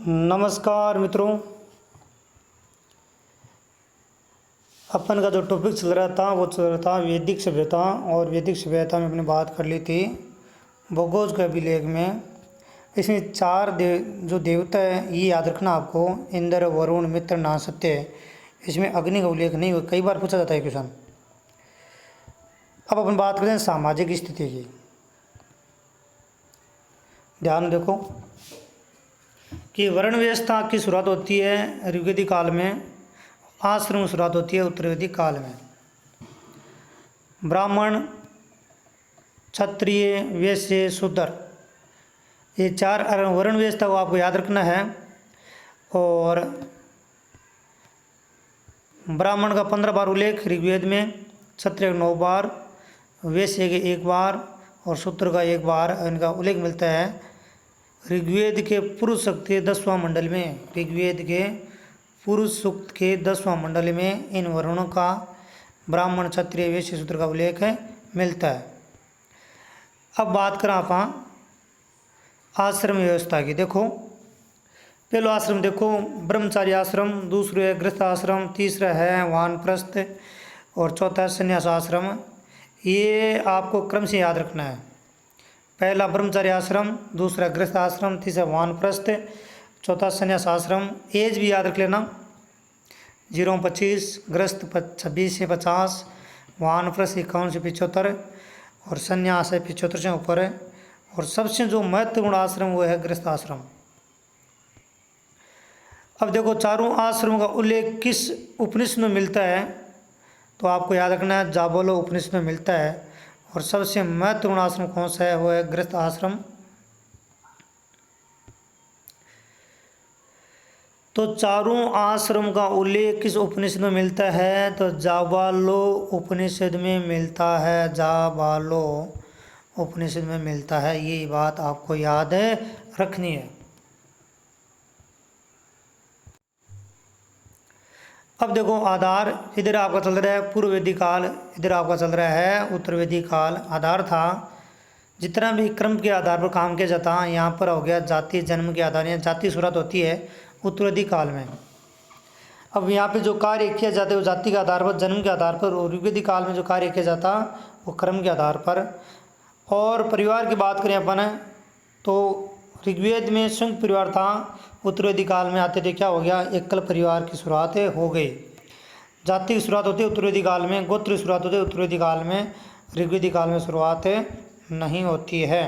नमस्कार मित्रों। अपन का जो टॉपिक चल रहा था वो चल रहा था वैदिक सभ्यता। और वैदिक सभ्यता में अपने बात कर ली थी भोगोज के अभिलेख में। इसमें चार जो देवता है ये याद रखना आपको, इंद्र, वरुण, मित्र, नासत्य है। इसमें अग्नि का उल्लेख नहीं हुआ, कई बार पूछा जाता है क्वेश्चन। अब अपन बात करते हैं सामाजिक स्थिति की। ध्यान देखो कि वर्ण व्यवस्था की शुरुआत होती है ऋग्वेदिक काल में, आश्रम की शुरुआत होती है उत्तरवेदिक काल में। ब्राह्मण, क्षत्रिय, वैश्य, शूद्र, ये चार वर्ण व्यवस्था को आपको याद रखना है। और ब्राह्मण का 15 बार उल्लेख ऋग्वेद में, क्षत्रिय 9 बार, वैश्य के 1 बार और शूद्र का 1 बार इनका उल्लेख मिलता है ऋग्वेद के पुरुष सूक्त के 10वां मंडल में। ऋग्वेद के पुरुष सूक्त के 10वां मंडल में इन वर्णों का, ब्राह्मण, क्षत्रिय, वैश्य, शूद्र का उल्लेख मिलता है। अब बात करें आप आश्रम व्यवस्था की। देखो पहला आश्रम देखो ब्रह्मचारी आश्रम, दूसरा है गृहस्थ आश्रम, तीसरा है वानप्रस्थ और चौथा है संन्यास आश्रम। ये आपको क्रम से याद रखना है। पहला ब्रह्मचारी आश्रम, दूसरा गृहस्थ आश्रम, तीसरा वानप्रस्थ, चौथा संन्यास आश्रम। एज भी याद रख लेना, 0 से 25, गृहस्थ 26 से 50, वानप्रस्थ 51 से 75 और संन्यास है 75 से ऊपर है। और सबसे जो महत्वपूर्ण आश्रम वो है गृहस्थ आश्रम। अब देखो चारों आश्रमों का उल्लेख किस उपनिषद में मिलता है, तो आपको याद रखना है जाबालो उपनिषद में मिलता है। और सबसे महत्वपूर्ण आश्रम कौन सा है, वो है गृहस्थ आश्रम। तो चारों आश्रम का उल्लेख किस उपनिषद में मिलता है, तो जाबालो उपनिषद में मिलता है। जाबालो उपनिषद में मिलता है, ये बात आपको याद है रखनी है। अब देखो आधार, इधर आपका चल रहा है पूर्व वैदिक काल, इधर आपका चल रहा है उत्तर वैदिक काल। आधार था जितना भी क्रम के आधार पर काम किया जाता है, यहाँ पर हो गया जाति जन्म के आधार, यहाँ जाति शुरुआत होती है उत्तर वैदिक काल में। अब यहाँ पे जो कार्य किया जाता है वो जाति के आधार पर, जन्म के आधार पर। और ऋग्वेदिक काल में जो कार्य किया जाता वो क्रम के आधार पर। और परिवार की बात करें अपन तो ऋग्वेद में संयुक्त परिवार था, उत्तरवेदिक काल में आते थे क्या हो गया, एकल परिवार की शुरुआत हो गई। जाति की शुरुआत होती है उत्तरवेदिक काल में, गोत्र की शुरुआत होती है उत्तरवेदिक काल में, ऋग्वेदिक काल में शुरुआत नहीं होती है।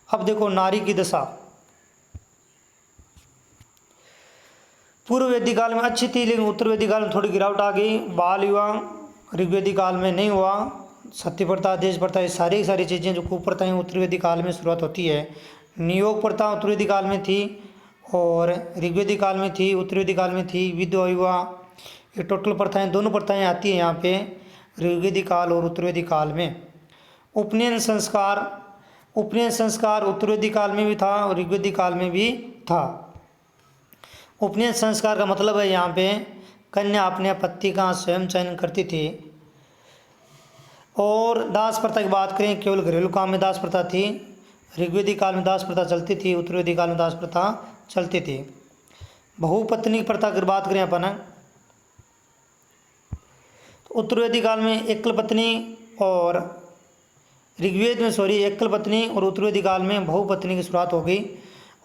अब देखो नारी की दशा, पूर्व वैदिक काल में अच्छी थी लेकिन उत्तरवेदिक काल में थोड़ी गिरावट आ गई। बाल विवाह ऋग्वेदिक काल में नहीं हुआ, सती प्रथा, देश प्रथा, ये सारी की सारी चीज़ें जो कुप्रथाएं उत्तरवेदिक काल में शुरुआत होती है। नियोग प्रथा उत्तरवेदिक काल में थी और ऋग्वेदिक काल में थी, उत्तरवेदिक काल में थी। विधवा विवाह, ये टोटल प्रथाएं, दोनों प्रथाएं आती हैं यहाँ पे ऋग्वेदिक काल और उत्तरवेदिक काल में। उपनयन संस्कार, उपनयन संस्कार उत्तरवेदिक काल में भी था और ऋग्वेदिक काल में भी था। उपनयन संस्कार का मतलब है यहाँ पे कन्या अपने पति का स्वयं चयन करती थी। और दास प्रथा की बात करें, केवल घरेलू काम में दास प्रथा थी। ऋग्वेदिक काल में दास प्रथा चलती थी, उत्तरवेदिक काल में दास प्रथा चलती थी। बहुपत्नी प्रथा की बात करें अपन तो उत्तरवेदिक काल में एकल पत्नी और ऋग्वेद में एकल पत्नी और उत्तरवेदिक काल में बहुपत्नी की शुरुआत हो गई।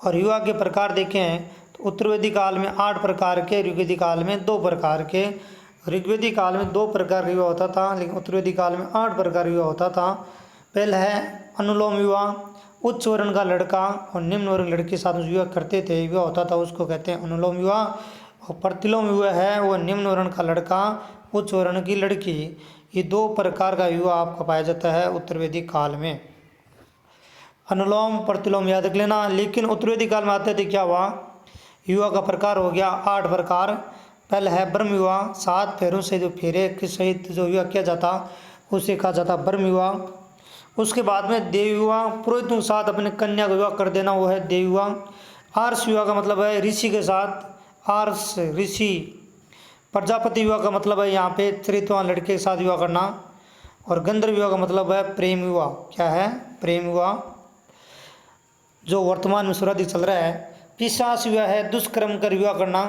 और विवाह के प्रकार देखें तो उत्तरवेदिक काल में 8 प्रकार के, ऋग्वेदिक काल में 2 प्रकार के। ऋग्वेदिक काल में 2 प्रकार का विवाह होता था लेकिन उत्तरवेदिक काल में 8 प्रकार का विवाह होता था। पहला है अनुलोम विवाह, उच्च वर्ण का लड़का और निम्न वर्ण लड़की के साथ विवाह करते थे, विवाह होता था, उसको कहते हैं अनुलोम विवाह। और प्रतिलोम विवाह है वो निम्न वर्ण का लड़का, उच्च वर्ण की लड़की। ये 2 प्रकार का विवाह आपको पाया जाता है उत्तरवेदिक काल में। अनुलोम प्रतिलोम याद रख लेना। लेकिन उत्तरवेदिक काल में आते थे क्या हुआ, विवाह का प्रकार हो गया 8 प्रकार। पहला है ब्रह्म विवाह, 7 फेरों से जो फेरे के सहित जो विवाह किया जाता उसे कहा जाता ब्रह्म विवाह। उसके बाद में देव विवाह, पुरोहितों के साथ अपने कन्या का विवाह कर देना, वो है देव विवाह। आर्ष विवाह का मतलब है ऋषि के साथ, आर्ष ऋषि। प्रजापति विवाह का मतलब है यहाँ पे चरित्रवान लड़के के साथ विवाह करना। और गंधर्व विवाह का मतलब है प्रेम विवाह। क्या है, प्रेम विवाह। जो वर्तमान में सर्वाधिक चल रहा है पिशाच विवाह है दुष्कर्म कर विवाह करना,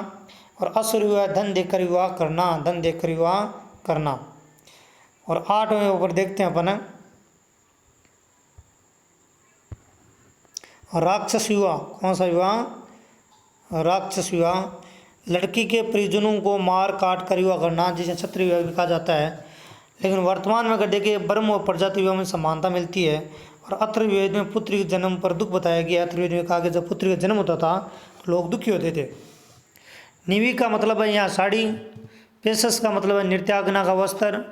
और असुर विवाह धन देकर विवाह करना, धन देकर विवाह करना। और 8वें ऊपर देखते हैं अपन, राक्षस विवाह। कौन सा विवाह? राक्षस विवाह, लड़की के परिजनों को मार काट कर विवाह करना, जिसे क्षत्रिय विवाह भी कहा जाता है। लेकिन वर्तमान में अगर देखें ब्रह्म और प्रजाति विवाह में समानता मिलती है। और अथर्ववेद में पुत्र के जन्म पर दुख बताया गया। अथर्ववेद में कहा गया जब पुत्र का जन्म होता था तो लोग दुखी होते थे। निवी का मतलब है यहाँ साड़ी, पेशस का मतलब है नृत्यांगना का वस्त्र,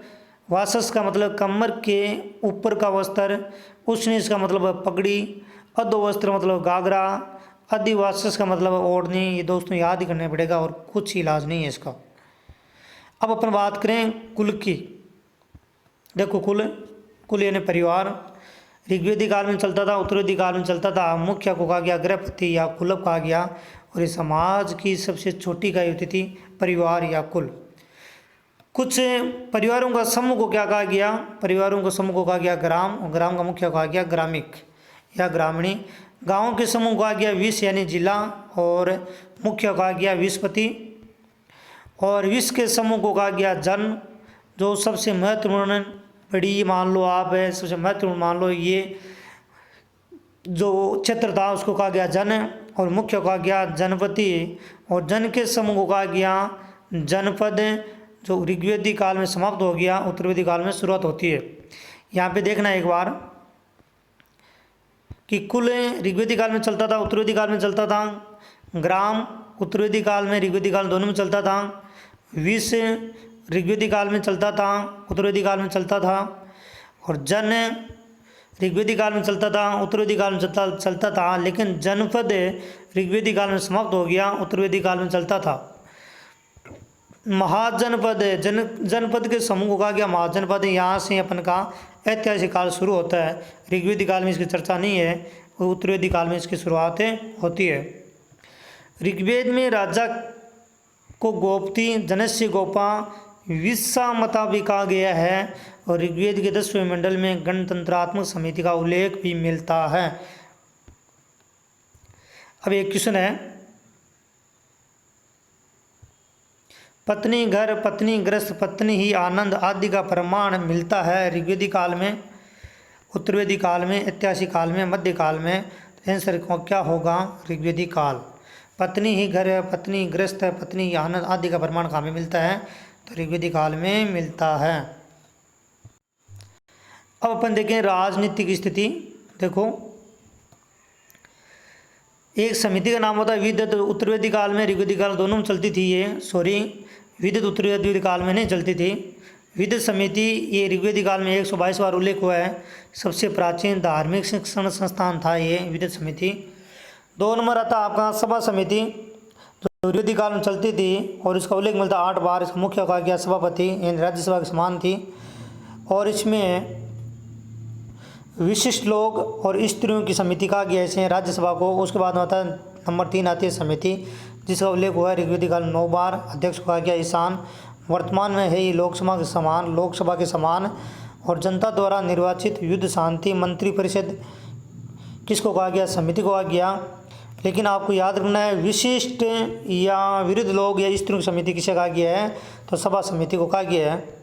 वासस का मतलब कमर के ऊपर का वस्त्र, उष्णीस का मतलब है पगड़ी, अधो वस्त्र मतलब घाघरा, अधिवासस का मतलब है ओढ़नी। ये दोस्तों याद ही करना पड़ेगा और कुछ इलाज नहीं है इसका। अब अपन बात करें कुल की। देखो कुल यानी परिवार ऋग्वेदी काल में चलता था, उत्तरवेदी काल में चलता था। मुख्य को कहा गया गृहपति या कुलप कहा गया, और ये समाज की सबसे छोटी इकाई होती थी परिवार या कुल। कुछ परिवारों का समूह को क्या कहा गया? परिवारों के समूह को कहा गया ग्राम, और ग्राम का मुख्य कहा गया ग्रामिक या ग्रामीणी। गाँव के समूह को कहा गया विष यानी जिला, और मुख्य कहा गया विषपति। और विष के समूह को कहा गया जन, जो सबसे महत्वपूर्ण बड़ी मान लो आप है, सबसे महत्वपूर्ण मान लो ये जो क्षेत्र था उसको कहा गया जन, और मुख्य कहा गया जनपति। और जन के समूह को कहा गया जनपद, जो ऋग्वेदी काल में समाप्त हो गया, उत्तरवेदी काल में शुरुआत होती है। यहाँ पे देखना एक बार कि कुल ऋग्वेदी काल में चलता था, उत्तरवेदी काल में चलता था। ग्राम उत्तरवेदी काल में, ऋग्वेदी काल दोनों में चलता था। विष ऋग्वेदी काल में चलता था, उत्तरवेदी काल में चलता था। और जन ऋग्वेदी काल में चलता था, उत्तरवेदी काल में चलता था। लेकिन जनपद ऋग्वेदी काल में समाप्त हो गया, उत्तरवेदी काल में चलता था। महाजनपद जनपद के समूह को कहा गया महाजनपद। यहाँ से अपन का ऐतिहासिक काल शुरू होता है। ऋग्वेदी काल में इसकी चर्चा नहीं है, और उत्तरवेदी काल में इसकी शुरुआत होती है। ऋग्वेद में राजा को गोपति, जनस्य गोपा, विश्वामता भी कहा गया है। और ऋग्वेद के 10वें मंडल में गणतंत्रात्मक समिति का उल्लेख भी मिलता है। अब एक क्वेश्चन है, पत्नी घर, पत्नी ग्रस्त, पत्नी ही आनंद आदि का प्रमाण मिलता है ऋग्वेदी काल में, उत्तरवेदी काल में, ऐतिहासिक काल में, मध्य काल में। आंसर क्या होगा? ऋग्वेदी काल। पत्नी ही घर है, पत्नी ग्रस्त है, पत्नी ही आनंद आदि का प्रमाण कहाँ में मिलता है? तो ऋग्वेदी काल में मिलता है। अब अपन देखें राजनीतिक स्थिति। देखो एक समिति का नाम होता है विद्युत। उत्तरवेदी काल में, ऋग्वेदी काल दोनों में चलती थी ये, विद्युत उत्तरवेदी काल में नहीं चलती थी। विद्युत समिति ये ऋग्वेदी काल में 122 बार उल्लेख हुआ है। सबसे प्राचीन धार्मिक शिक्षण संस्थान था ये विद्युत समिति। 2 नंबर आता आपका सभा समिति, जो ऋग्वेदी काल में चलती थी, और इसका उल्लेख मिलता 8 बार। इसका मुख्य कहा गया सभापति, यानी राज्यसभा के समान थी। और इसमें विशिष्ट लोग और स्त्रियों की समिति कहा गया इसे राज्यसभा को। उसके बाद आता है नंबर 3 आती है समिति, जिसका उल्लेख हुआ है ऋग्वेदी काल में 9 बार। अध्यक्ष को कहा गया ईशान। वर्तमान में है ये लोकसभा के समान। और जनता द्वारा निर्वाचित युद्ध शांति मंत्री परिषद किसको कहा गया? समिति को कहा गया। लेकिन आपको याद रखना है विशिष्ट या विरुद्ध लोग या स्त्रियों की समिति किसे कहा गया है? तो सभा समिति को कहा गया है।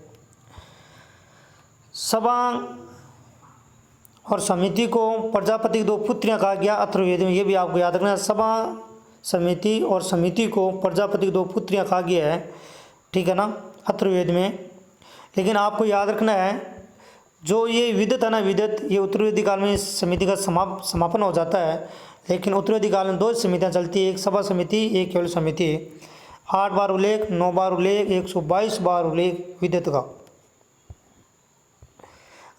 सभा और समिति को प्रजापति की 2 पुत्रियां कहा गया अथर्ववेद में। ये भी आपको याद रखना है। सभा समिति और समिति को प्रजापति की 2 पुत्रियां कहा गया है, ठीक है ना, अथर्ववेद में। लेकिन आपको याद रखना है जो ये विद्युत है ना, विद्युत, ये उत्तरवेदी काल में इस समिति का समापन हो जाता है। लेकिन उत्तरवेदी काल में 2 समितियाँ चलती है, एक सभा समिति, एक केवल समिति। 8 बार उल्लेख, 9 बार उल्लेख, 122 बार उल्लेख विद्युत का।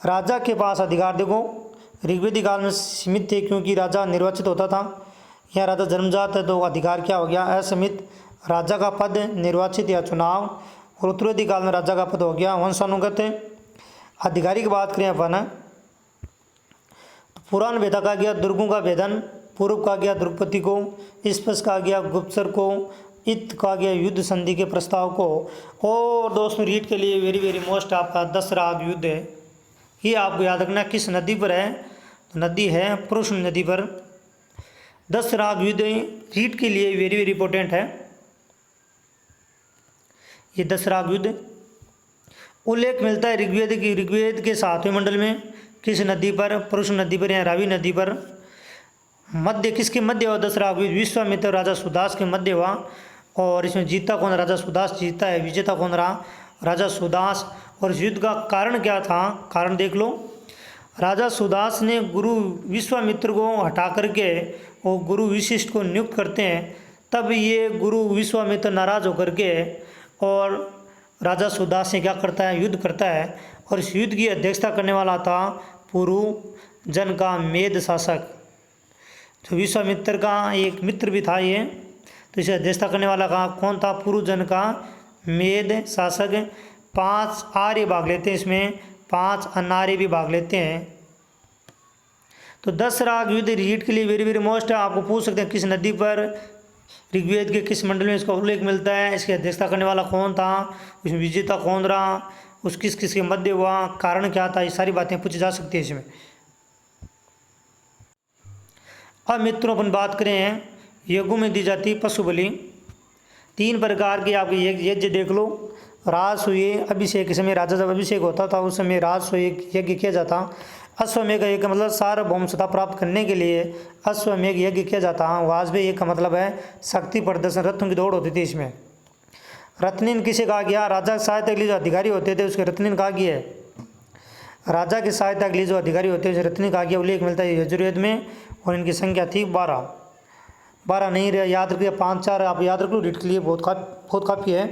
राजा के पास अधिकार देखो ऋग्वेदी काल में सीमित थे, क्योंकि राजा निर्वाचित होता था। यहाँ राजा जन्मजात है तो अधिकार क्या हो गया? असीमित। राजा का पद निर्वाचित या चुनाव। और उत्तरवेदी काल में राजा का पद हो गया वंशानुगत। अधिकारी की बात करें अपन, पुराण वेदा का गया दुर्गों का भेदन, पूर्व का गया द्रुपति को, स्पष्ट का गया गुप्तचर को, इत का गया युद्ध संधि के प्रस्ताव को। और दोस्तों रीड के लिए वेरी मोस्ट आपका दशराग युद्ध है। ये आपको याद रखना किस नदी पर है? तो नदी है पुरुष नदी पर। 10 राग युद्ध रीड के लिए वेरी वेरी इंपॉर्टेंट है। ये 10 राग युद्ध उल्लेख मिलता है ऋग्वेद के 7वें मंडल में किस नदी पर, पुरुष नदी पर या रावी नदी पर। मध्य किसके मध्य हुआ 10 राग युद्ध? विश्वामित्र राजा सुदास के मध्य हुआ। और इसमें जीता कौन? राजा सुदास जीता है। विजेता कौन रहा? राजा सुदास। और इस युद्ध का कारण क्या था? कारण देख लो। राजा सुदास ने गुरु विश्वामित्र को हटा करके वो गुरु विशिष्ट को नियुक्त करते हैं। तब ये गुरु विश्वामित्र नाराज होकर के और राजा सुदास से क्या करता है? युद्ध करता है। और इस युद्ध की अध्यक्षता करने वाला था पुरु जन का मेद शासक, तो विश्वामित्र का एक मित्र भी था ये। तो इसे अध्यक्षता करने वाला कौन था? पुरु जन का मेद शासक। 5 आर्य भाग लेते हैं इसमें, 5 अनार्य भी भाग लेते हैं। तो 10 राग युद्ध रीड के लिए वेरी वेरी मोस्ट है। आपको पूछ सकते हैं किस नदी पर, ऋग्वेद के किस मंडल में इसका उल्लेख मिलता है, इसकी अध्यक्षता करने वाला कौन था, उसमें विजेता कौन रहा, उस किस के मध्य हुआ, कारण क्या था, ये सारी बातें पूछी जा सकती है इसमें। अब मित्रों अपन बात करें यज्ञों में दी जाती पशु बलि। 3 प्रकार के आपके यज्ञ देख लो। राजसूय अभिषेक के समय राजा जब अभिषेक होता था उस समय राजसूय यज्ञ किया जाता। अश्वमेघ यज्ञ का मतलब सार्वभौमता प्राप्त करने के लिए अश्वमेघ यज्ञ किया जाता। वाजपेयी यज्ञ का मतलब है शक्ति प्रदर्शन, रत्नों की दौड़ होती थी इसमें। रत्निन किसे कहा गया? राजा की सहायता के लिए जो अधिकारी होते थे उसके रत्निन कहा गया है। राजा की सहायता के लिए जो अधिकारी होते हैं उसे रत्निन कहा गया। उल्लेख मिलता है यजुर्वेद में और इनकी संख्या थी 12 नहीं रहे, याद रखिए 5-4 आप याद रख लो, रीड के लिए बहुत काफ़ी है।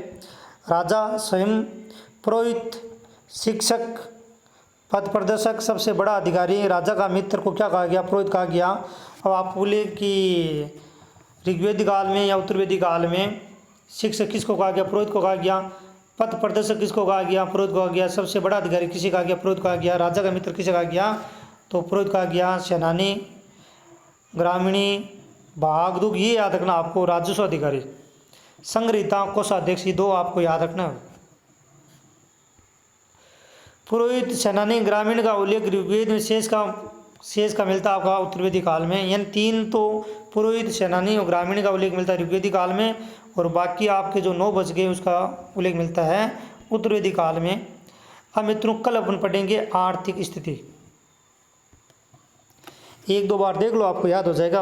राजा स्वयं, पुरोहित, शिक्षक, पथ प्रदर्शक, सबसे बड़ा अधिकारी। राजा का मित्र को क्या कहा गया? पुरोहित कहा गया। अब आप बोले कि ऋग्वेदिक काल में या उत्तरवेदिक काल में शिक्षक किसको कहा गया? पुरोहित को कहा गया। पथ प्रदर्शक किसको कहा गया? पुरोहित को कहा गया। सबसे बड़ा अधिकारी किसे कहा गया? पुरोहित कहा गया। राजा का मित्र किसे कहा गया? तो पुरोहित कहा गया। सेनानी, ग्रामीणी, भागदूक, ये याद रखना आपको। राजस्व अधिकारी, संग्रहिता, कोषाध्यक्ष, ये 2 आपको याद रखना। पुरोहित, सेनानी, ग्रामीण का उल्लेख ऋग्वेद में शेष का मिलता है आपका उत्तरवेदी काल में। यानी 3 तो पुरोहित, सेनानी और ग्रामीण का उल्लेख मिलता है ऋग्वेदी काल में, और बाकी आपके जो 9 बच गए उसका उल्लेख मिलता है उत्तरवेदी काल में। अब मित्रों कल अपन पढ़ेंगे आर्थिक स्थिति। 1-2 बार देख लो आपको याद हो जाएगा।